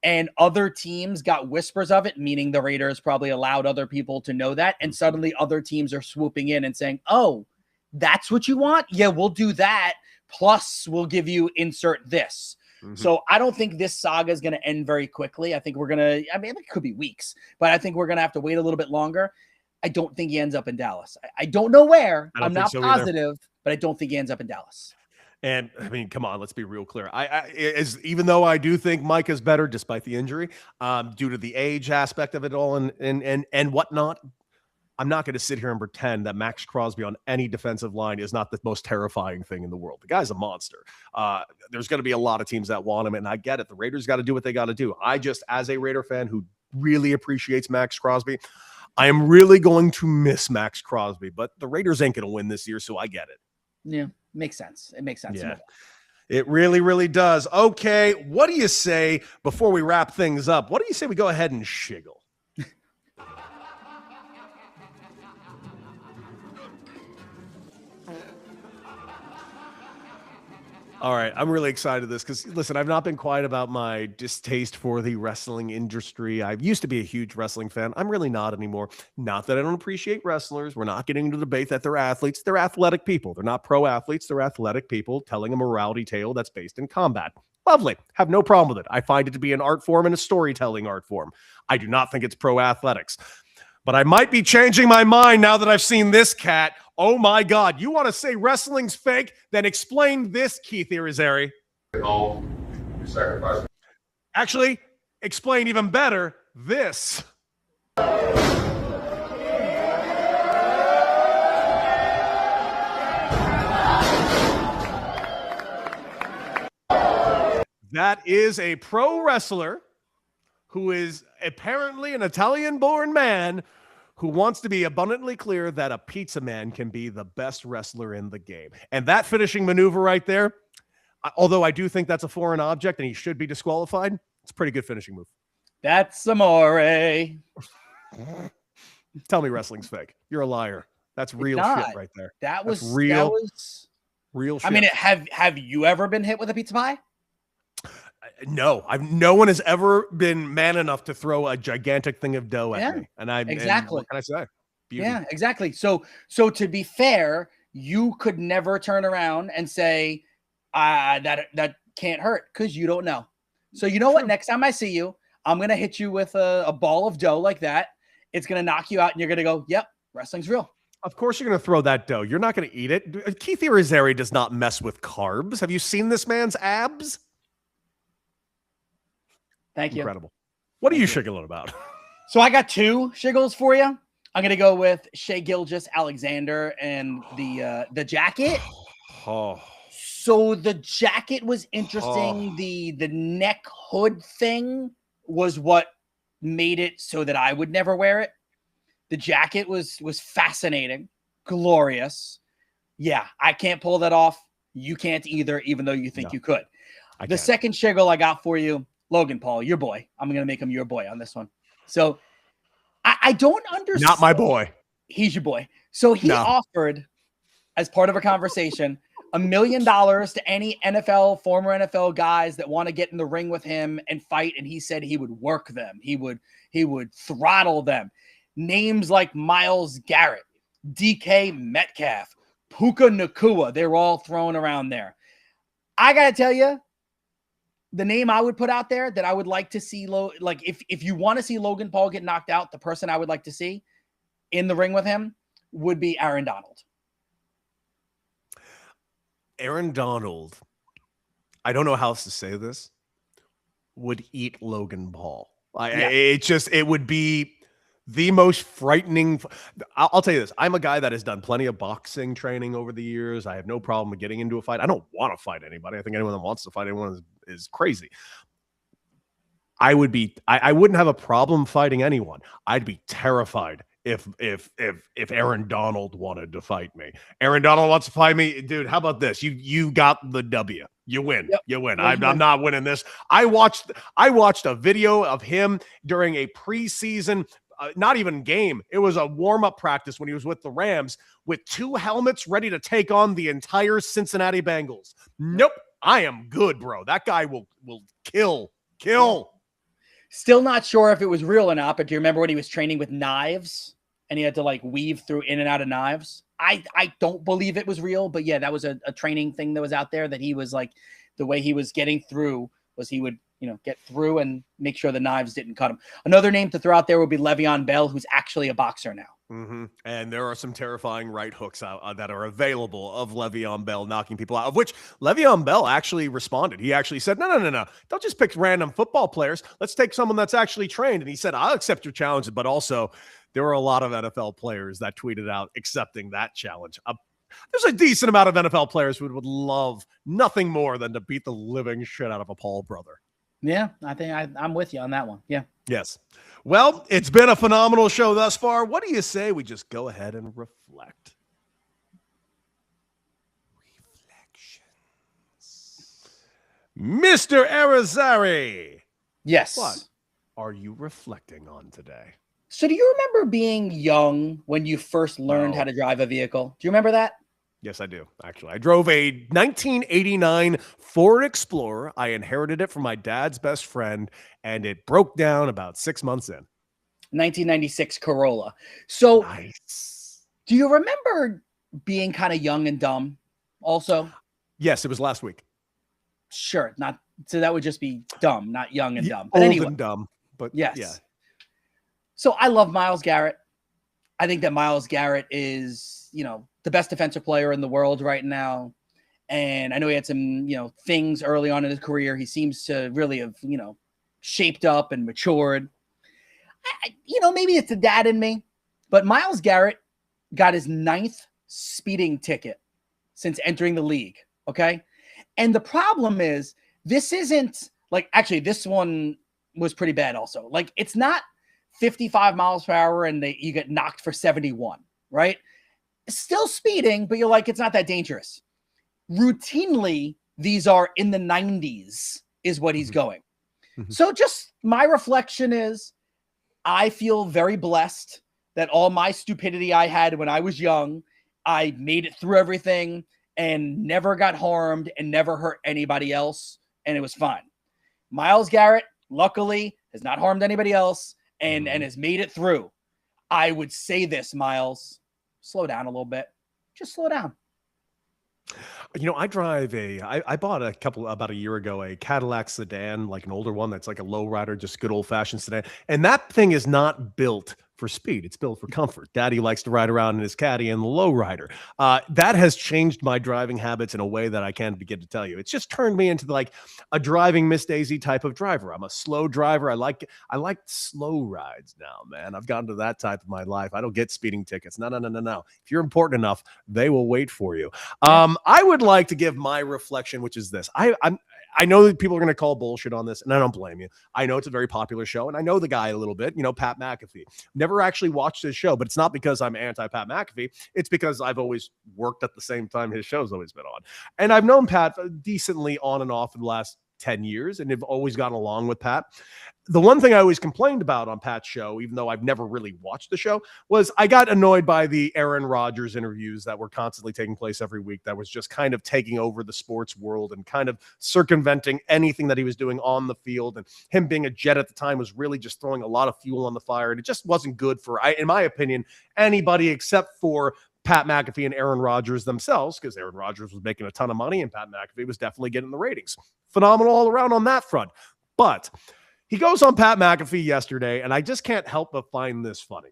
and other teams got whispers of it, meaning the Raiders probably allowed other people to know that. And suddenly other teams are swooping in and saying, oh, that's what you want? Yeah, we'll do that. Plus we'll give you insert this. So I don't think this saga is going to end very quickly. I think it could be weeks, but I think we're going to have to wait a little bit longer. I don't think he ends up in Dallas. I don't know where. I'm not positive, but I don't think he ends up in Dallas. And I mean, come on, let's be real clear. Even though I do think Mike is better despite the injury, due to the age aspect of it all and whatnot, I'm not going to sit here and pretend that Max Crosby on any defensive line is not the most terrifying thing in the world. The guy's a monster. There's going to be a lot of teams that want him, and I get it. The Raiders got to do what they got to do. I just, as a Raider fan who really appreciates Max Crosby, I am really going to miss Max Crosby, but the Raiders ain't going to win this year, so I get it. Yeah, makes sense. It makes sense. Yeah, it really, really does. Okay, what do you say before we wrap things up? What do you say we go ahead and shiggle? All right, I'm really excited this because, listen, I've not been quiet about my distaste for the wrestling industry. I used to be a huge wrestling fan. I'm really not anymore. Not that I don't appreciate wrestlers. We're not getting into the debate that they're athletes. They're athletic people. They're not pro athletes. They're athletic people telling a morality tale that's based in combat. Lovely. Have no problem with it. I find it to be an art form and a storytelling art form. I do not think it's pro athletics. But I might be changing my mind now that I've seen this cat. Oh my God. You want to say wrestling's fake? Then explain this, Keith Irizarry. Oh, you sacrifice. Actually, explain even better this. That is a pro wrestler who is apparently an Italian-born man who wants to be abundantly clear that a pizza man can be the best wrestler in the game. And that finishing maneuver right there, although I do think that's a foreign object and he should be disqualified, it's a pretty good finishing move. That's amore. Tell me wrestling's fake. You're a liar. That's real shit right there. That was real shit. I mean, have you ever been hit with a pizza pie? No, no one has ever been man enough to throw a gigantic thing of dough at me. And exactly. What can I say? Beauty. Yeah, exactly. So to be fair, you could never turn around and say that can't hurt because you don't know. So you know what? Next time I see you, I'm gonna hit you with a ball of dough like that. It's gonna knock you out, and you're gonna go, "Yep, wrestling's real." Of course, you're gonna throw that dough. You're not gonna eat it. Keith Irizarry does not mess with carbs. Have you seen this man's abs? Thank you. Incredible. What are you shiggling about? So I got two shiggles for you. I'm gonna go with Shea Gilgeous-Alexander and the jacket. Oh. So the jacket was interesting. The neck hood thing was what made it so that I would never wear it. The jacket was fascinating, glorious. Yeah, I can't pull that off. You can't either, even though you think you could. The second shiggle I got for you, Logan Paul, your boy. I'm going to make him your boy on this one. So I don't understand. Not my boy. He's your boy. So he offered, as part of a conversation, $1 million to any former NFL guys that want to get in the ring with him and fight. And he said he would work them. He would throttle them. Names like Myles Garrett, DK Metcalf, Puka Nacua. They were all thrown around there. I got to tell you, the name I would put out there that I would like to see, like if you want to see Logan Paul get knocked out, the person I would like to see in the ring with him would be Aaron Donald. Aaron Donald, I don't know how else to say this, would eat Logan Paul. It would be the most frightening. I'll tell you this. I'm a guy that has done plenty of boxing training over the years. I have no problem with getting into a fight. I don't want to fight anybody. I think anyone that wants to fight anyone is crazy. I wouldn't have a problem fighting anyone. I'd be terrified if Aaron Donald wanted to fight me. Aaron Donald wants to fight me, dude. How about this? You got the W. You win. Yep. You win. I'm not winning this. I watched a video of him during a preseason, not even game. It was a warm-up practice when he was with the Rams with 2 helmets ready to take on the entire Cincinnati Bengals. Nope. I am good, bro. That guy will kill. Still not sure if it was real or not, but do you remember when he was training with knives and he had to like weave through in and out of knives? I don't believe it was real, but yeah, that was a training thing that was out there that he was like, the way he was getting through was he would, get through and make sure the knives didn't cut him. Another name to throw out there would be Le'Veon Bell, who's actually a boxer now. Mm-hmm. And there are some terrifying right hooks out that are available of Le'Veon Bell knocking people out, of which Le'Veon Bell actually responded. He actually said, no. Don't just pick random football players. Let's take someone that's actually trained. And he said, I'll accept your challenge. But also, there were a lot of NFL players that tweeted out accepting that challenge. There's a decent amount of NFL players who would love nothing more than to beat the living shit out of a Paul brother. Yeah, I think I'm with you on that one. Yeah. Yes. Well, it's been a phenomenal show thus far. What do you say we just go ahead and reflect? Mr. Irizarry, Yes. what are you reflecting on today? So do you remember being young when you first learned how to drive a vehicle? Do you remember that? Yes, I do, actually. I drove a 1989 Ford Explorer. I inherited it from my dad's best friend, and it broke down about 6 months in. 1996 Corolla. So Nice. do you remember being kind of young and dumb also? Yes, it was last week. Sure. Not so that would just be dumb, not young and dumb. But Old anyway, and dumb, but yes. yeah. So I love Myles Garrett. I think that Myles Garrett is, the best defensive player in the world right now. And I know he had some, things early on in his career. He seems to really have, shaped up and matured. Maybe it's the dad in me, but Myles Garrett got his 9th speeding ticket since entering the league. Okay. And the problem is this isn't actually this one was pretty bad also. It's not 55 miles per hour and you get knocked for 71, right? Still speeding, but you're it's not that dangerous. Routinely, these are in the 90s is what he's going. So just my reflection is I feel very blessed that all my stupidity I had when I was young, I made it through everything and never got harmed and never hurt anybody else. And it was fine. Myles Garrett, luckily, has not harmed anybody else and has made it through. I would say this, Myles, slow down a little bit. Just slow down. I drive I bought about a year ago, a Cadillac sedan, like an older one that's like a lowrider, just good old fashioned sedan. And that thing is not built for speed. It's built for comfort. Daddy likes to ride around in his caddy and the lowrider. That has changed my driving habits in a way that I can't begin to tell you. It's just turned me into like a driving Miss Daisy type of driver. I'm a slow driver. I like slow rides now, man. I've gotten to that type of my life. I don't get speeding tickets. No. If you're important enough, they will wait for you. I would like to give my reflection, which is this. I know that people are going to call bullshit on this, and I don't blame you. I know it's a very popular show, and I know the guy a little bit, Pat McAfee. Never actually watched his show, but it's not because I'm anti-Pat McAfee. It's because I've always worked at the same time his show's always been on. And I've known Pat decently on and off in the last 10 years, and have always gotten along with Pat. The one thing I always complained about on Pat's show, even though I've never really watched the show, was I got annoyed by the Aaron Rodgers interviews that were constantly taking place every week that was just kind of taking over the sports world and kind of circumventing anything that he was doing on the field. And him being a Jet at the time was really just throwing a lot of fuel on the fire. And it just wasn't good for, in my opinion, anybody except for Pat McAfee and Aaron Rodgers themselves, because Aaron Rodgers was making a ton of money and Pat McAfee was definitely getting the ratings. Phenomenal all around on that front. But he goes on Pat McAfee yesterday, and I just can't help but find this funny.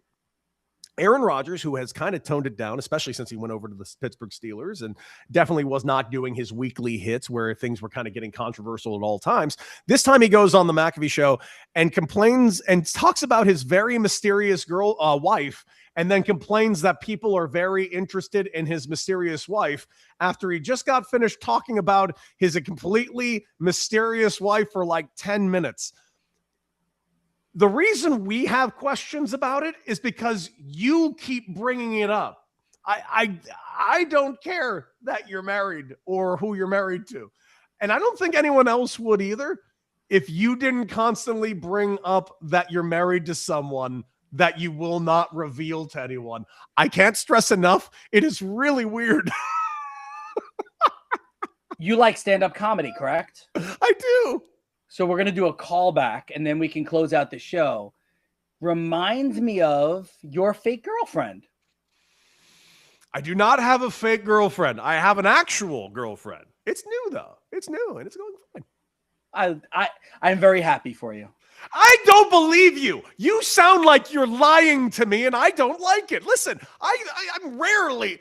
Aaron Rodgers, who has kind of toned it down, especially since he went over to the Pittsburgh Steelers and definitely was not doing his weekly hits where things were kind of getting controversial at all times. This time he goes on the McAfee show and complains and talks about his very mysterious wife, and then complains that people are very interested in his mysterious wife after he just got finished talking about his completely mysterious wife for like 10 minutes. The reason we have questions about it is because you keep bringing it up. I don't care that you're married or who you're married to. And I don't think anyone else would either if you didn't constantly bring up that you're married to someone that you will not reveal to anyone. I can't stress enough. It is really weird. You like stand-up comedy, correct? I do. So we're going to do a callback and then we can close out the show. Reminds me of your fake girlfriend. I do not have a fake girlfriend. I have an actual girlfriend. It's new though. It's new and it's going fine. I'm very happy for you. I don't believe you. You sound like you're lying to me and I don't like it. Listen, I'm rarely...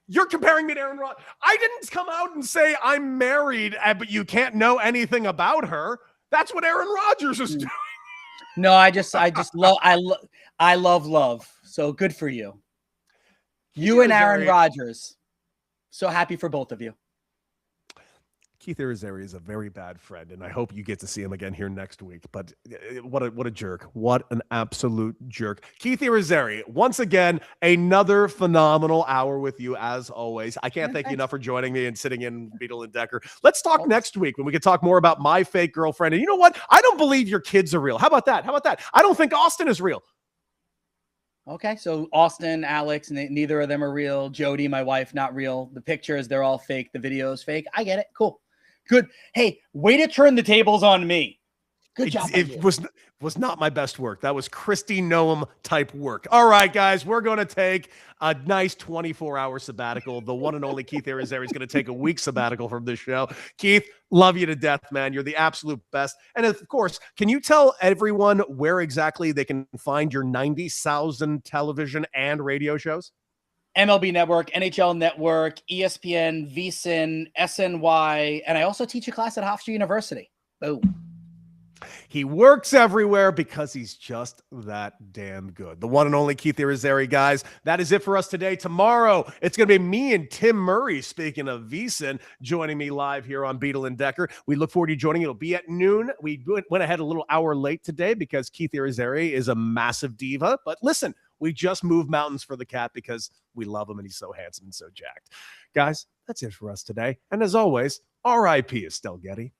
You're comparing me to Aaron Rodgers. I didn't come out and say I'm married, but you can't know anything about her. That's what Aaron Rodgers is doing. No, I just love, I love love. So good for you. You and Aaron Rodgers. So happy for both of you. Keith Irizarry is a very bad friend, and I hope you get to see him again here next week. But what a jerk. What an absolute jerk. Keith Irizarry, once again, another phenomenal hour with you, as always. I can't thank you enough for joining me and sitting in Beadle and Decker. Let's talk next week when we can talk more about my fake girlfriend. And you know what? I don't believe your kids are real. How about that? I don't think Austin is real. Okay, so Austin, Alex, neither of them are real. Jody, my wife, not real. The pictures, they're all fake. The video's fake. I get it. Cool. Good. Hey, way to turn the tables on me. Good job. It was not my best work. That was Christy Noam type work. All right, guys, we're going to take a nice 24-hour sabbatical. The one and only Keith Irizarry is going to take a week sabbatical from this show. Keith, love you to death, man. You're the absolute best. And of course, can you tell everyone where exactly they can find your 90,000 television and radio shows? MLB Network, NHL Network, ESPN, VSiN, SNY, and I also teach a class at Hofstra University. Boom. He works everywhere because he's just that damn good. The one and only Keith Irizarry, guys. That is it for us today. Tomorrow, it's going to be me and Tim Murray, speaking of VSiN, joining me live here on Beadle and Decker. We look forward to joining. It'll be at noon. We went ahead a little hour late today because Keith Irizarry is a massive diva. But listen, we just moved mountains for the cat because we love him and he's so handsome and so jacked. Guys, that's it for us today. And as always, R.I.P. Estelle Getty.